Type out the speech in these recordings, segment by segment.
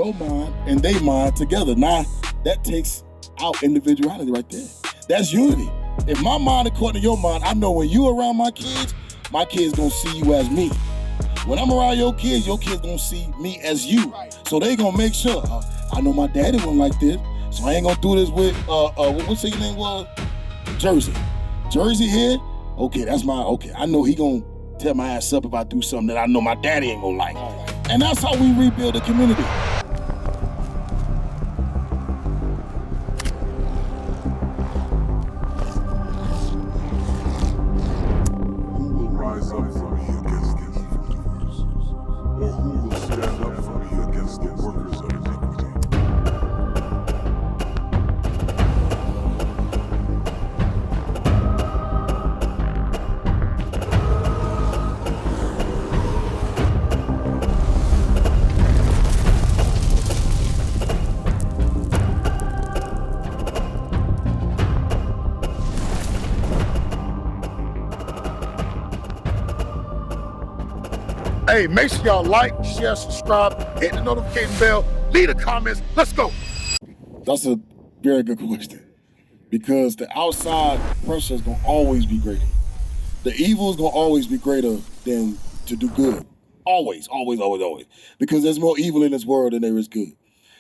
your mind and they mind together. Now, that takes out individuality right there. That's unity. If my mind according to your mind, I know when you around my kids gonna see you as me. When I'm around your kids gonna see me as you. So they gonna make sure, I know my daddy wasn't like this, so I ain't gonna do this with, what's his name was? Jersey. Jersey here, okay, I know he gonna tear my ass up if I do something that I know my daddy ain't gonna like. And that's how we rebuild the community. Hey, make sure y'all like, share, subscribe, hit the notification bell, leave the comments. Let's go. That's a very good question. Because the outside pressure is going to always be greater. The evil is going to always be greater than to do good. Always, always, always, always. Because there's more evil in this world than there is good.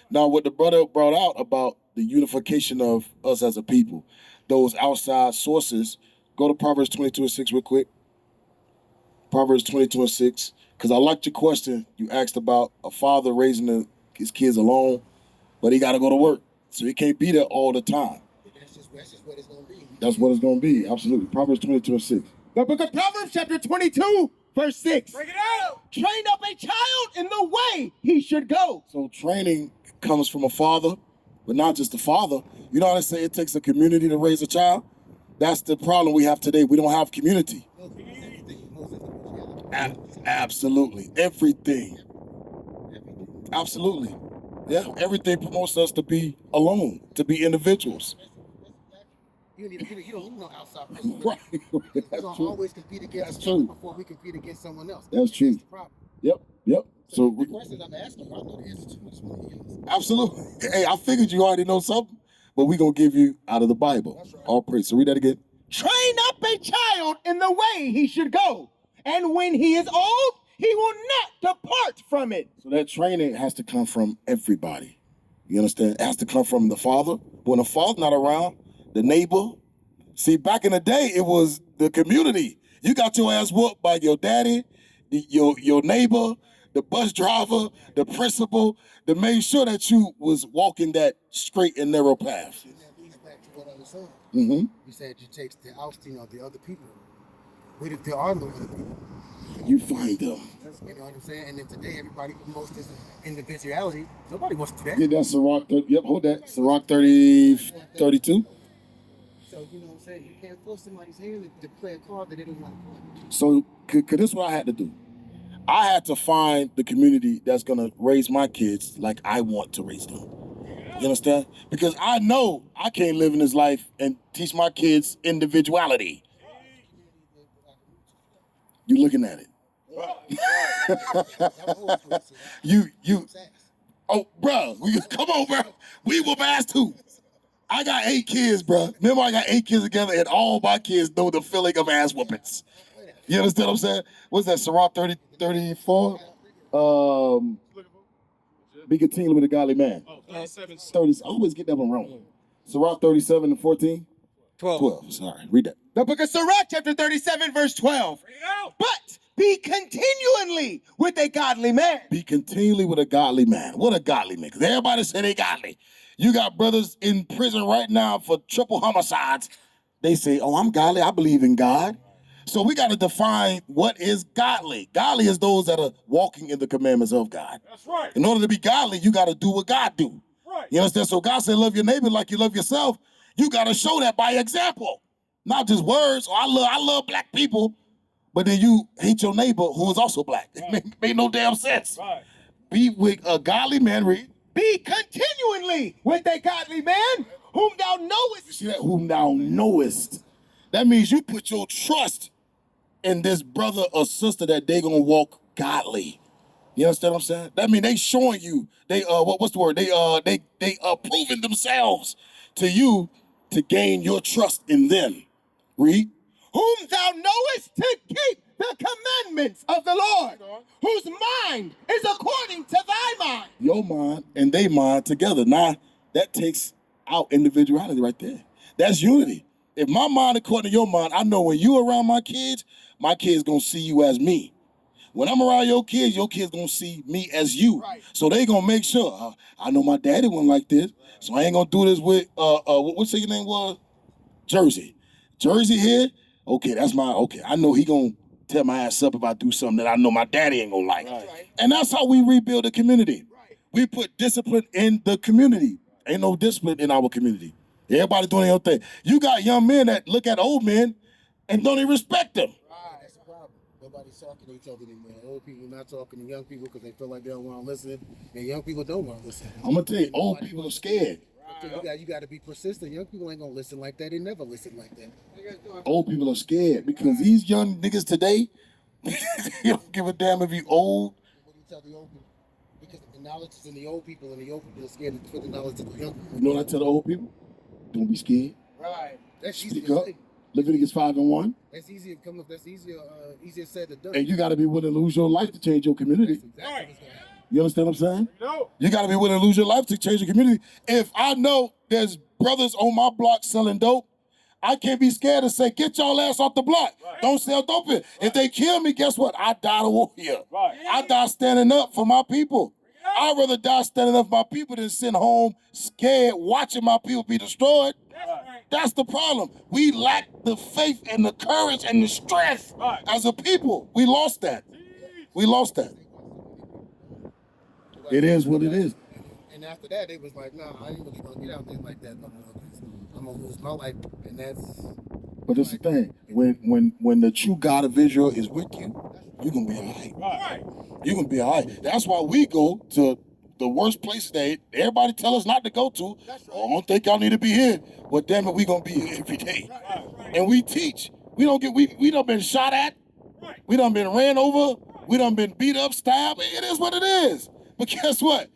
Now, what the brother brought out about the unification of us as a people, those outside sources, go to Proverbs 22:6 real quick. Proverbs 22:6. Because I liked your question. You asked about a father raising his kids alone, but he got to go to work. So he can't be there all the time. That's just what it's going to be. That's what it's going to be, absolutely. Proverbs 22:6. The book of Proverbs, chapter 22, verse 6. Bring it out. Train up a child in the way he should go. So training comes from a father, but not just a father. You know how they say it takes a community to raise a child? That's the problem we have today. We don't have community. Absolutely. Everything. Absolutely. Yeah, everything promotes us to be alone, to be individuals. You don't need no outside person. Right. We're That's going to true. always compete against That's each other true. before we compete against someone else. That's true. the problem. Yep. So the questions I'm asking you, I know the answer to each one of you. absolutely. Hey, I figured you already know something, but we're going to give you out of the Bible. That's right. All praise. So read that again. Train up a child in the way he should go. And when he is old, he will not depart from it. So that training has to come from everybody. You understand? It has to come from the father. When the father's not around, the neighbor. See, back in the day, it was the community. You got your ass whooped by your daddy, your neighbor, the bus driver, the principal, to make sure that you was walking that straight and narrow path. And that leads back to what I was saying. Mm-hmm. You said it takes the ousting of the other people. What if there are no other people? You find them. You know what I'm saying? And then today, everybody promotes this individuality. Nobody wants to do that. Yeah, that's Sirach. Yep, hold that. Sirach 32. So, you know what I'm saying? You can't force somebody's hand to play a card that they don't want to play. So, cause this is what I had to do. I had to find the community that's gonna raise my kids like I want to raise them. You understand? Because I know I can't live in this life and teach my kids individuality. You looking at it. Oh, bro, come on, bro. We whoop ass too. I got 8 kids, bro. Remember, I got 8 kids together, and all my kids know the feeling of ass whoopings. You understand what I'm saying? What's that, Sirach 34? Be continually with a godly man. 30. I always get that one wrong. Sirach 37:14? 12. Sorry, read that. The book of Sirach, chapter 37, verse 12. But be continually with a godly man. Be continually with a godly man. What a godly man? Because everybody say they godly. You got brothers in prison right now for triple homicides. They say, oh, I'm godly. I believe in God. So we got to define what is godly. Godly is those that are walking in the commandments of God. That's right. In order to be godly, you got to do what God do. Right. You understand? So God said, love your neighbor like you love yourself. You got to show that by example, not just words. Oh, I love black people, but then you hate your neighbor who is also black. Right. It made no damn sense. Right. Be with a godly man, read. Be continually with a godly man whom thou knowest. You see that? Whom thou knowest. That means you put your trust in this brother or sister that they gonna walk godly. You understand what I'm saying? That mean they showing you, they what's the word? They proving themselves to you to gain your trust in them. Read. Whom thou knowest to keep the commandments of the Lord, whose mind is according to thy mind. Your mind and they mind together. Now, that takes out individuality right there. That's unity. If my mind according to your mind, I know when you around my kids gonna see you as me. When I'm around your kids gonna see me as you. Right. So they gonna make sure, I know my daddy wasn't like this, so I ain't gonna do this with, what's your name was? Jersey. Jersey here, okay, I know he gonna tear my ass up if I do something that I know my daddy ain't gonna like. Right. And that's how we rebuild the community. Right. We put discipline in the community. Ain't no discipline in our community. Everybody doing their own thing. You got young men that look at old men and don't even respect them. That's the problem. Nobody's talking to each other anymore. Old people not talking to young people because they feel like they don't want to listen, and young people don't want to listen. I'm gonna tell you, old people are scared. You got to be persistent. Young people ain't gonna listen like that. They never listen like that. Old people are scared because these young niggas today, you don't give a damn if you old. What do you tell the old people? Because the knowledge is in the old people, and the old people are scared to put the knowledge to the young people. You know what I tell the old people? Don't be scared. Right. That's easy Speak to up. say. Leviticus 5:1. That's easier to come up. That's easier said than done. And you got to be willing to lose your life to change your community. That's exactly what's gonna happen. You understand what I'm saying? No. You got to be willing to lose your life to change your community. If I know there's brothers on my block selling dope, I can't be scared to say, get y'all ass off the block. Right. Don't sell dope here. Right. If they kill me, guess what? I died a warrior. Right. I die standing up for my people. I'd rather die standing up for my people than sit home scared watching my people be destroyed. That's the problem. We lack the faith and the courage and the strength as a people. We lost that. We lost that. It is what it is. And after that, they was like, nah, I ain't really gonna get out there like that no more. I'm gonna lose my life, and that's. But that's the thing. When the true God of Israel is with you, you're gonna be all right. You're gonna be all right. That's why we go to the worst places that everybody tell us not to go to. Oh, I don't think y'all need to be here. Well, damn it, we gonna be here every day. And we teach. We done been shot at. We done been ran over. We done been beat up, stabbed. It is what it is. But guess what?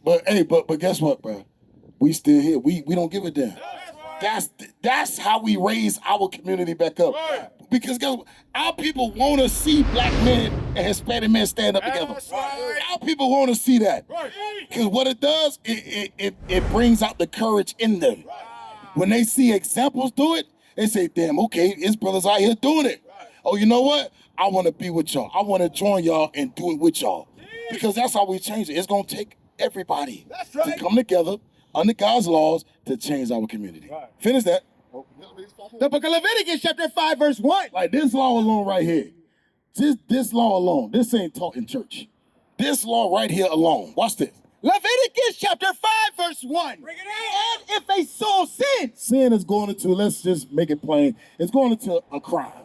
But guess what, bro? We still here. We don't give a damn. That's how we raise our community back up. Because guess what? Our people want to see black men and Hispanic men stand up together. Our people want to see that. Because what it does, it brings out the courage in them. When they see examples do it, they say, damn, okay, his brothers out here doing it. Oh, you know what? I want to be with y'all. I want to join y'all and do it with y'all. Because that's how we change it. It's going to take everybody to come together under God's laws to change our community. Finish that. The book of Leviticus, chapter 5, verse 1. Like this law alone right here. This law alone. This ain't taught in church. This law right here alone. Watch this. Leviticus, chapter 5, verse 1. Bring it out. And if a soul sins. Sin is going into, let's just make it plain, it's going into a crime.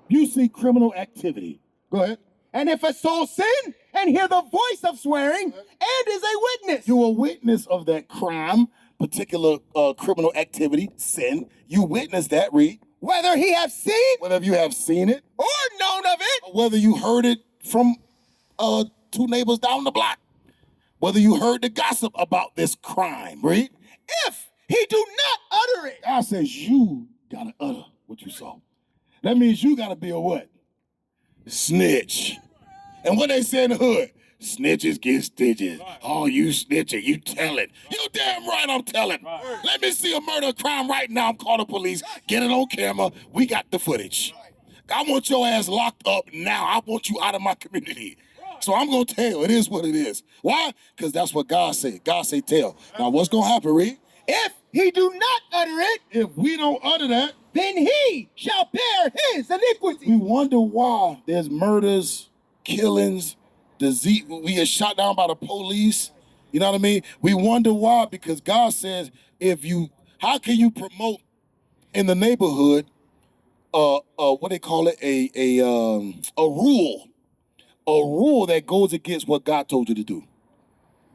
You see criminal activity. Go ahead. And if a soul sin and hear the voice of swearing and is a witness. You're a witness of that crime, particular criminal activity, sin. You witness that, read. Whether he have seen. Whether you have seen it. Or known of it. Or whether you heard it from two neighbors down the block. Whether you heard the gossip about this crime, read. If he do not utter it. God says you gotta utter what you saw. That means you gotta be a what? Snitch. And what they say in the hood, snitches get stitches. Oh, you snitching, you telling. You damn right I'm telling. Let me see a murder crime right now. I'm calling the police. Get it on camera. We got the footage. I want your ass locked up now. I want you out of my community. So I'm going to tell. It is what it is. Why? Because that's what God said. God said tell. Now what's going to happen, Reed? If he do not utter it. If we don't utter that. Then he shall bear his iniquity. We wonder why there's murders, killings, disease. We get shot down by the police. You know what I mean? We wonder why, because God says, how can you promote in the neighborhood, what they call it, a rule that goes against what God told you to do.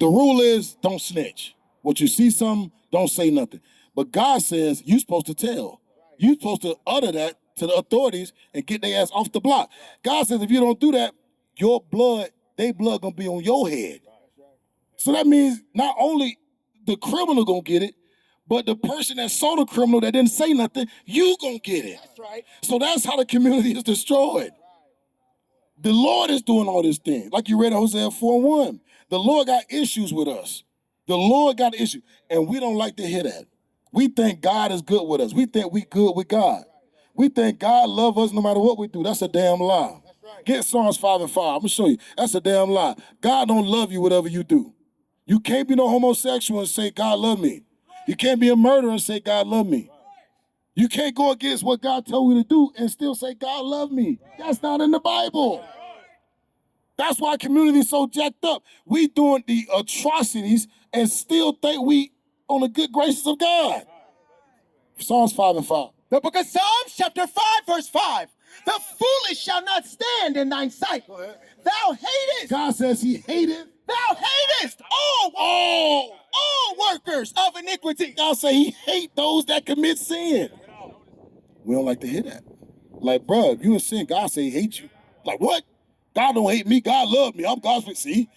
The rule is don't snitch. What you see something, don't say nothing. But God says you're supposed to tell. You're supposed to utter that to the authorities and get their ass off the block. God says if you don't do that, your blood, their blood gonna be on your head. So that means not only the criminal gonna get it, but the person that saw the criminal that didn't say nothing, you gonna get it. That's right. So that's how the community is destroyed. The Lord is doing all this thing. Like you read in Hosea 4:1. The Lord got issues with us. The Lord got issues. And we don't like to hear that. We think God is good with us. We think we good with God. We think God love us no matter what we do. That's a damn lie. Get Psalms 5:5. I'm gonna show you. That's a damn lie. God don't love you whatever you do. You can't be no homosexual and say God love me. You can't be a murderer and say God love me. You can't go against what God told you to do and still say God love me. That's not in the Bible. That's why community is so jacked up. We doing the atrocities and still think we on the good graces of God. Psalms 5:5. The book of Psalms, chapter 5, verse 5. The foolish shall not stand in thine sight. Thou hatest. God says He hated. Thou hatest all workers of iniquity. God say He hate those that commit sin. We don't like to hear that. Like, bro, if you in sin, God say He hates you. Like, what? God don't hate me. God love me. I'm God's friend. See?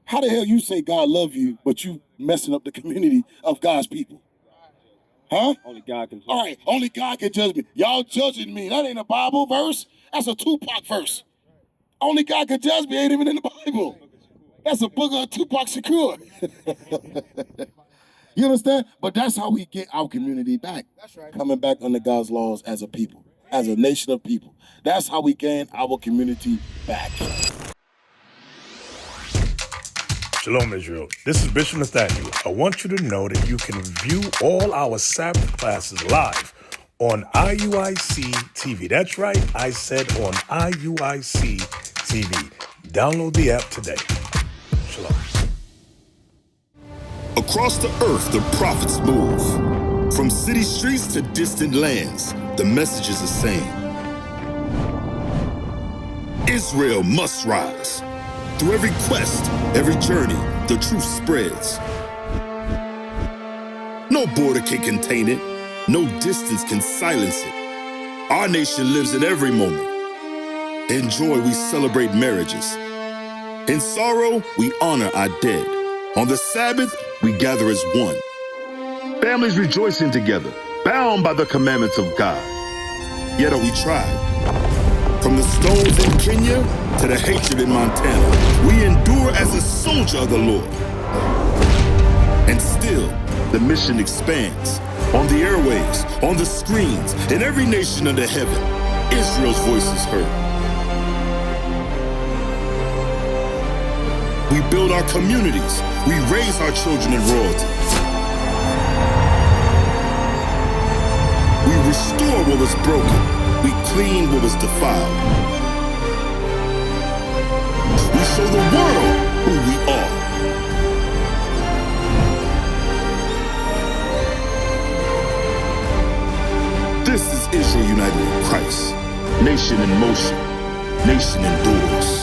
How the hell you say God love you, but you messing up the community of God's people? Huh? Only God can judge. All right, only God can judge me. Y'all judging me. That ain't a Bible verse. That's a Tupac verse. Only God can judge me ain't even in the Bible. That's a book of Tupac Shakur. You understand? But that's how we get our community back. That's right. Coming back under God's laws as a people, as a nation of people. That's how we gain our community back. Shalom, Israel. This is Bishop Nathaniel. I want you to know that you can view all our Sabbath classes live on IUIC TV. That's right, I said on IUIC TV. Download the app today. Shalom. Across the earth, the prophets move. From city streets to distant lands, the message is the same. Israel must rise. Through every quest, every journey, the truth spreads. No border can contain it. No distance can silence it. Our nation lives in every moment. In joy, we celebrate marriages. In sorrow, we honor our dead. On the Sabbath, we gather as one. Families rejoicing together, bound by the commandments of God. Yet are we tried? From the stones in Kenya to the hatred in Montana, we endure as a soldier of the Lord. And still, the mission expands. On the airwaves, on the screens, in every nation under heaven, Israel's voice is heard. We build our communities. We raise our children in royalty. We restore what was broken. We clean what was defiled. We show the world who we are. This is Israel united in Christ. Nation in motion. Nation endures.